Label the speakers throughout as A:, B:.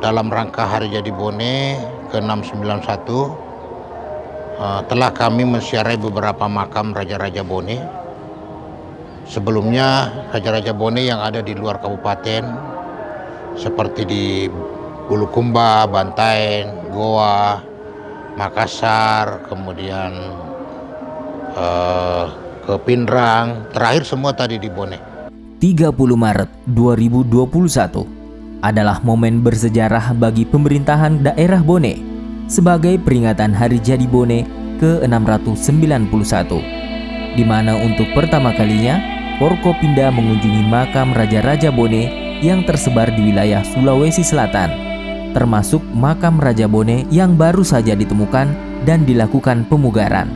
A: dalam rangka Hari Jadi Bone ke-691 telah kami menziarahi beberapa makam Raja-Raja Bone. Sebelumnya Raja-Raja Bone yang ada di luar kabupaten seperti di Bulukumba, Bantaeng, Goa, Makassar, kemudian ke Pindrang, terakhir semua tadi di Bone.
B: 30 Maret 2021 adalah momen bersejarah bagi pemerintahan daerah Bone sebagai peringatan Hari Jadi Bone ke-691, di mana untuk pertama kalinya Forkopimda mengunjungi makam Raja-Raja Bone yang tersebar di wilayah Sulawesi Selatan, termasuk makam Raja Bone yang baru saja ditemukan dan dilakukan pemugaran.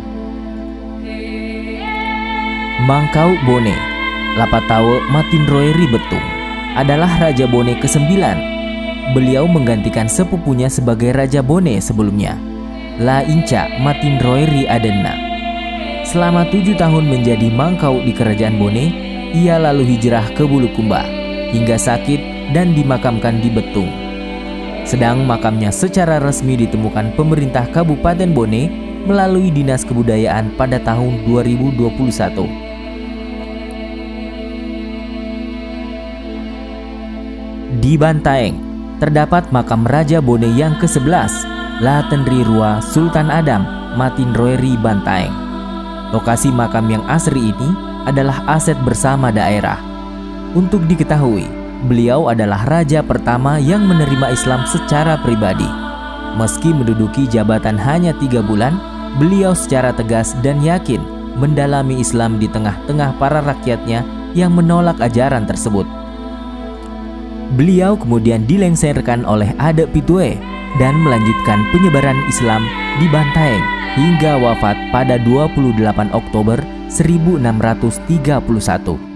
B: Mangkau Bone Lapatawe Matinroeri Betung adalah Raja Bone ke-9. Beliau menggantikan sepupunya sebagai Raja Bone sebelumnya, La Inca Matinroeri Adenna. Selama 7 tahun menjadi mangkau di Kerajaan Bone, ia lalu hijrah ke Bulukumba hingga sakit dan dimakamkan di Betung. Sedang makamnya secara resmi ditemukan pemerintah Kabupaten Bone melalui Dinas Kebudayaan pada tahun 2021. Di Bantaeng terdapat makam Raja Bone yang ke-11, La Tenri Rua Sultan Adam Matinroeri Bantaeng. Lokasi makam yang asri ini adalah aset bersama daerah. Untuk diketahui, beliau adalah raja pertama yang menerima Islam secara pribadi. Meski menduduki jabatan hanya 3 bulan, beliau secara tegas dan yakin mendalami Islam di tengah-tengah para rakyatnya yang menolak ajaran tersebut. Beliau kemudian dilengserkan oleh Ade Pitue dan melanjutkan penyebaran Islam di Bantaeng hingga wafat pada 28 Oktober 1631.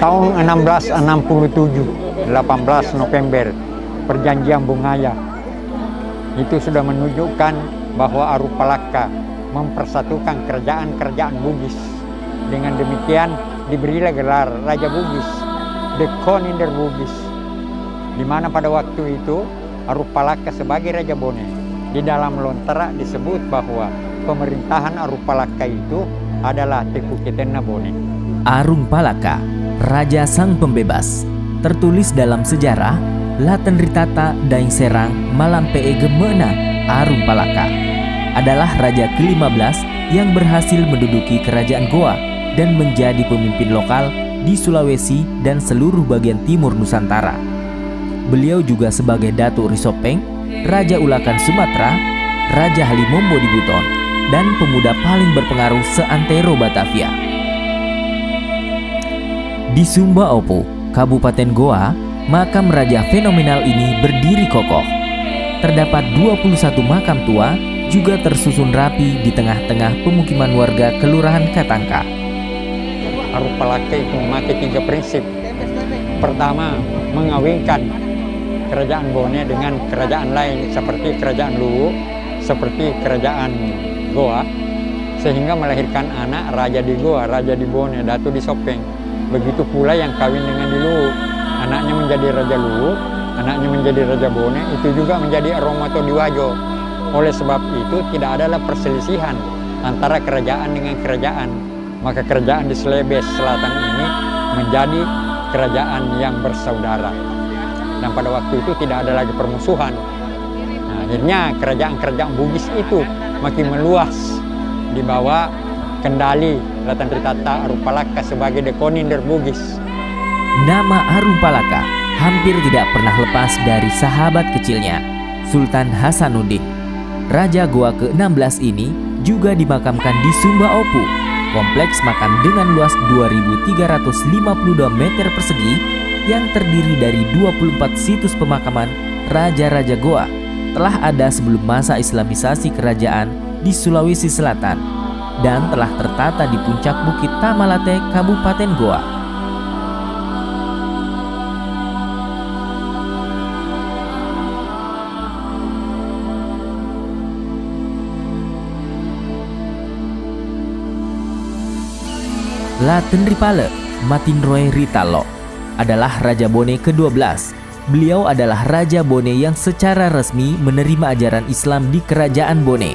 C: Tahun 1667, 18 November, Perjanjian Bungaya itu sudah menunjukkan bahwa Arupalaka mempersatukan kerajaan-kerajaan Bugis. Dengan demikian diberilah gelar Raja Bugis, The Koninter Bugis, di mana pada waktu itu Arupalaka sebagai Raja Bone. Di dalam lontera disebut bahwa pemerintahan Arupalaka itu adalah Teku Ketena Bone.
B: Arung Palaka, Raja Sang Pembebas, tertulis dalam sejarah Laten Ritata Daeng Serang Malampee Gemena. Arung Palaka adalah raja ke-15 yang berhasil menduduki kerajaan Goa dan menjadi pemimpin lokal di Sulawesi dan seluruh bagian timur Nusantara. Beliau juga sebagai Datuk Risopeng, Raja Ulakan Sumatera, Raja Halimombo di Buton, dan pemuda paling berpengaruh seantero Batavia. Di Sumba Opo, Kabupaten Goa, makam raja fenomenal ini berdiri kokoh. Terdapat 21 makam tua juga tersusun rapi di tengah-tengah pemukiman warga Kelurahan Katangka.
C: Arupalaka itu memakai 3 prinsip. Pertama, mengawinkan kerajaan Bone dengan kerajaan lain seperti kerajaan Luwu, seperti kerajaan Goa, sehingga melahirkan anak raja di Goa, raja di Bone, Datu di Sopeng. Begitu pula yang kawin dengan di Luwu, anaknya menjadi Raja Luwu, anaknya menjadi Raja Bone, itu juga menjadi Aromato Diwajo. Oleh sebab itu tidak adalah perselisihan antara kerajaan dengan kerajaan. Maka kerajaan di Celebes Selatan ini menjadi kerajaan yang bersaudara. Dan pada waktu itu tidak ada lagi permusuhan. Nah, akhirnya kerajaan-kerajaan Bugis itu makin meluas di bawah kendali Laten Ritata Arupalaka sebagai The Koninter Bugis.
B: Nama Arupalaka hampir tidak pernah lepas dari sahabat kecilnya, Sultan Hasanuddin. Raja Goa ke-16 ini juga dimakamkan di Sumba Opu, kompleks makam dengan luas 2.352 meter persegi yang terdiri dari 24 situs pemakaman Raja-Raja Goa telah ada sebelum masa Islamisasi kerajaan di Sulawesi Selatan dan telah tertata di puncak Bukit Tamalate, Kabupaten Goa. Laten Ripale Matinroe Ritalo adalah Raja Bone ke-12. Beliau adalah Raja Bone yang secara resmi menerima ajaran Islam di Kerajaan Bone.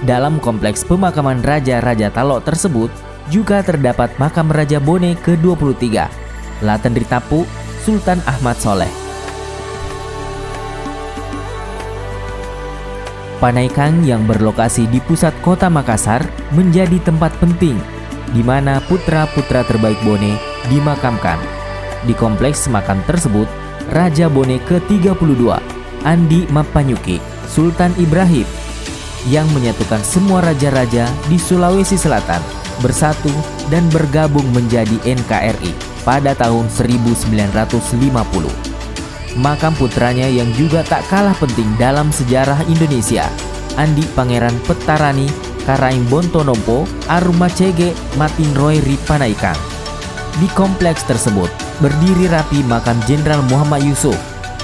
B: Dalam kompleks pemakaman Raja-Raja Talo tersebut juga terdapat makam Raja Bone ke-23, Laten Ritapu Sultan Ahmad Soleh. Panaikang yang berlokasi di pusat kota Makassar menjadi tempat penting di mana putra-putra terbaik Bone dimakamkan. Di kompleks makam tersebut, Raja Bone ke-32, Andi Mapanyuki, Sultan Ibrahim, yang menyatukan semua raja-raja di Sulawesi Selatan bersatu dan bergabung menjadi NKRI pada tahun 1950. Makam putranya yang juga tak kalah penting dalam sejarah Indonesia, Andi Pangeran Petarani Karaing Bontonompo Arumacege Matinroe Ripanaikang. Di kompleks tersebut berdiri rapi makam Jenderal Muhammad Yusuf.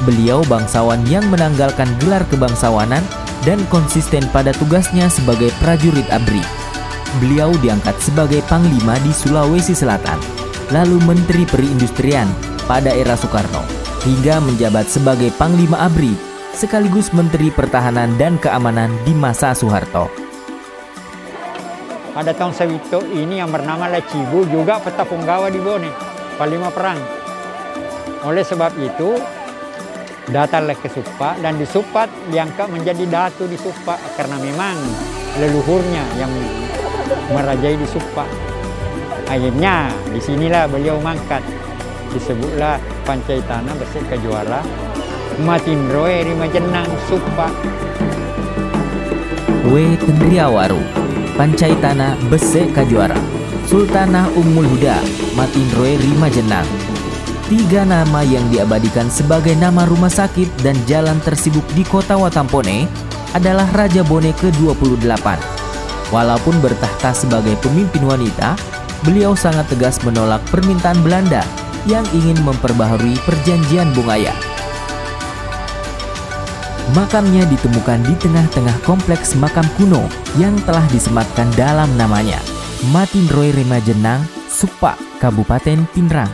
B: Beliau bangsawan yang menanggalkan gelar kebangsawanan dan konsisten pada tugasnya sebagai prajurit ABRI. Beliau diangkat sebagai Panglima di Sulawesi Selatan, lalu Menteri Perindustrian pada era Soekarno, hingga menjabat sebagai Panglima ABRI sekaligus Menteri Pertahanan dan Keamanan di masa Soeharto.
C: Pada tahun segitu ini yang bernama Lacibu juga peta punggawa di Bone, Panglima Perang. Oleh sebab itu, datanglah ke Supa dan di Supa diangkat menjadi datu di Supa karena memang leluhurnya yang merajai di Supa. Akhirnya disinilah beliau mangkat. Disebutlah Pancaitana Besek Kajuara Matinroe Rimajenang Supa.
B: Tendriawaru Pancaitana Besek Kajuara Sultanah Ummul Huda Matinroe Rimajenang. 3 nama yang diabadikan sebagai nama rumah sakit dan jalan tersibuk di kota Watampone adalah Raja Bone ke-28. Walaupun bertahta sebagai pemimpin wanita, beliau sangat tegas menolak permintaan Belanda yang ingin memperbaharui perjanjian Bungaya. Makamnya ditemukan di tengah-tengah kompleks makam kuno yang telah disematkan dalam namanya, Matinroe Rimajenang, Supa, Kabupaten Pinrang.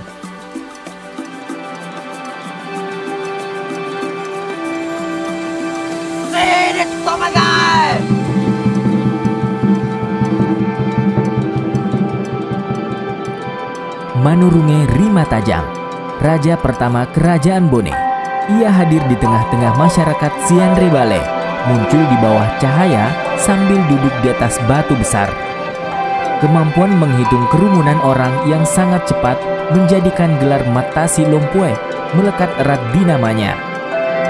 B: Manurunge Rimatajang, Raja pertama Kerajaan Bone. Ia hadir di tengah-tengah masyarakat Sianre Bale, muncul di bawah cahaya sambil duduk di atas batu besar. Kemampuan menghitung kerumunan orang yang sangat cepat menjadikan gelar Matasi Lompue melekat erat di namanya.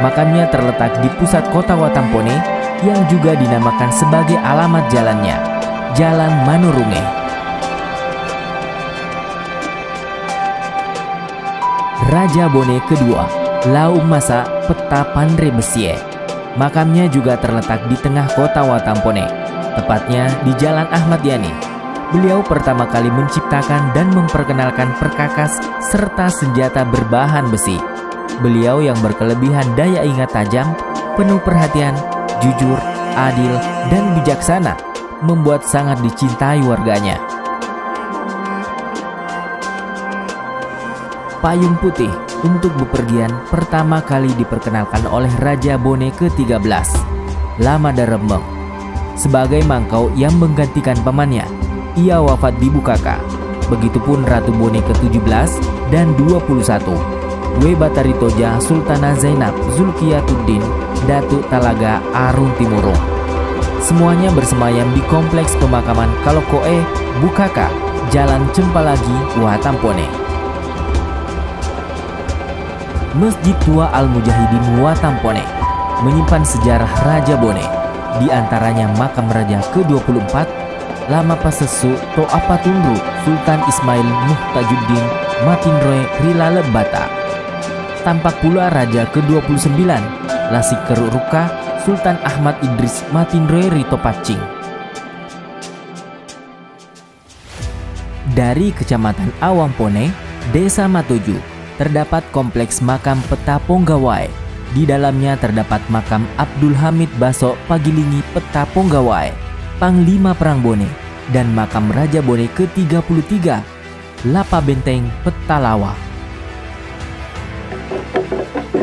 B: Makamnya terletak di pusat kota Watampone yang juga dinamakan sebagai alamat jalannya, Jalan Manurunge. Raja Bone kedua, Lau Masa Peta Pandre Besie. Makamnya juga terletak di tengah kota Watampone, tepatnya di Jalan Ahmad Yani. Beliau pertama kali menciptakan dan memperkenalkan perkakas serta senjata berbahan besi. Beliau yang berkelebihan daya ingat tajam, penuh perhatian, jujur, adil, dan bijaksana, membuat sangat dicintai warganya. Payung putih untuk bepergian pertama kali diperkenalkan oleh Raja Bone ke-13, Lamada Rembeng. Sebagai mangkau yang menggantikan pamannya, ia wafat di Bukaka. Begitupun Ratu Bone ke-17 dan 21, Webataritoja Sultanah Zainab Zulkiyatuddin Datuk Talaga Arun Timurung. Semuanya bersemayam di kompleks pemakaman Kalokoe, Bukaka, Jalan Cempalagi, Watampone. Masjid Tua Al-Mujahidin Watampone menyimpan sejarah Raja Bone, di antaranya makam Raja ke-24 Lama Pasesu To'apatundru Sultan Ismail Muhtajuddin Matinroe Rilalebata. Tampak pula Raja ke-29 Lasikeruruka Sultan Ahmad Idris Matinroe Ritopacing. Dari Kecamatan Awampone, Desa Matuju, terdapat kompleks makam Peta Ponggawai. Di dalamnya terdapat makam Abdul Hamid Baso Pagilingi Peta Ponggawai, Panglima Perang Bone, dan makam Raja Bone ke-33, Lapa Benteng Petalawa.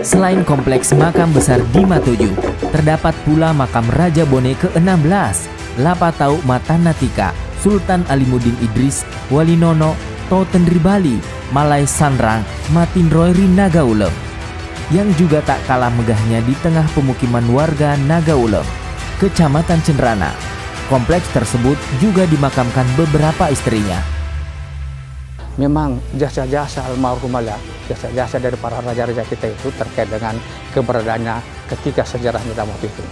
B: Selain kompleks makam besar di Matuju, terdapat pula makam Raja Bone ke-16, Lapatau Matanatika, Sultan Alimuddin Idris, Walinono, Totenri Bali, Malai Sanrang, Matinroe Nagaulem, yang juga tak kalah megahnya di tengah pemukiman warga Nagaulem, Kecamatan Cenrana. Kompleks tersebut juga dimakamkan beberapa istrinya.
C: Memang jasa-jasa almarhumah, jasa-jasa dari para raja-raja kita itu terkait dengan keberadaannya ketika sejarahnya waktu itu.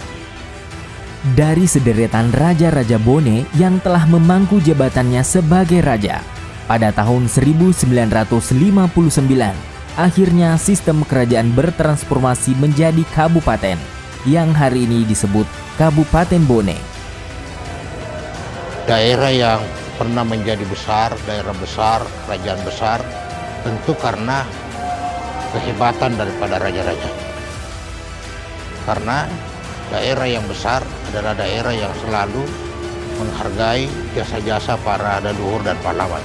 B: Dari sederetan raja-raja Bone yang telah memangku jabatannya sebagai raja, pada tahun 1959, akhirnya sistem kerajaan bertransformasi menjadi kabupaten, yang hari ini disebut Kabupaten Bone.
A: Daerah yang pernah menjadi besar, daerah besar, kerajaan besar, tentu karena kehebatan daripada raja-raja. Karena daerah yang besar adalah daerah yang selalu menghargai jasa-jasa para leluhur dan pahlawan.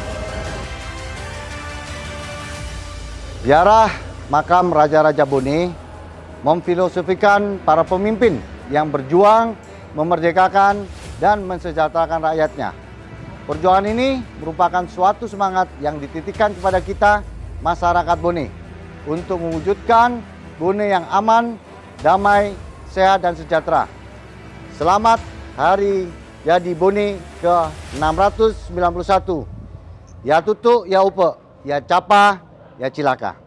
D: Ziarah makam Raja-Raja Bone memfilosofikan para pemimpin yang berjuang memerdekakan dan mensejahterakan rakyatnya. Perjuangan ini merupakan suatu semangat yang dititipkan kepada kita, masyarakat Bone, untuk mewujudkan Bone yang aman, damai, sehat, dan sejahtera. Selamat Hari Jadi Bone ke-691. Ya tutu, ya upe, ya capa, ya cilaka.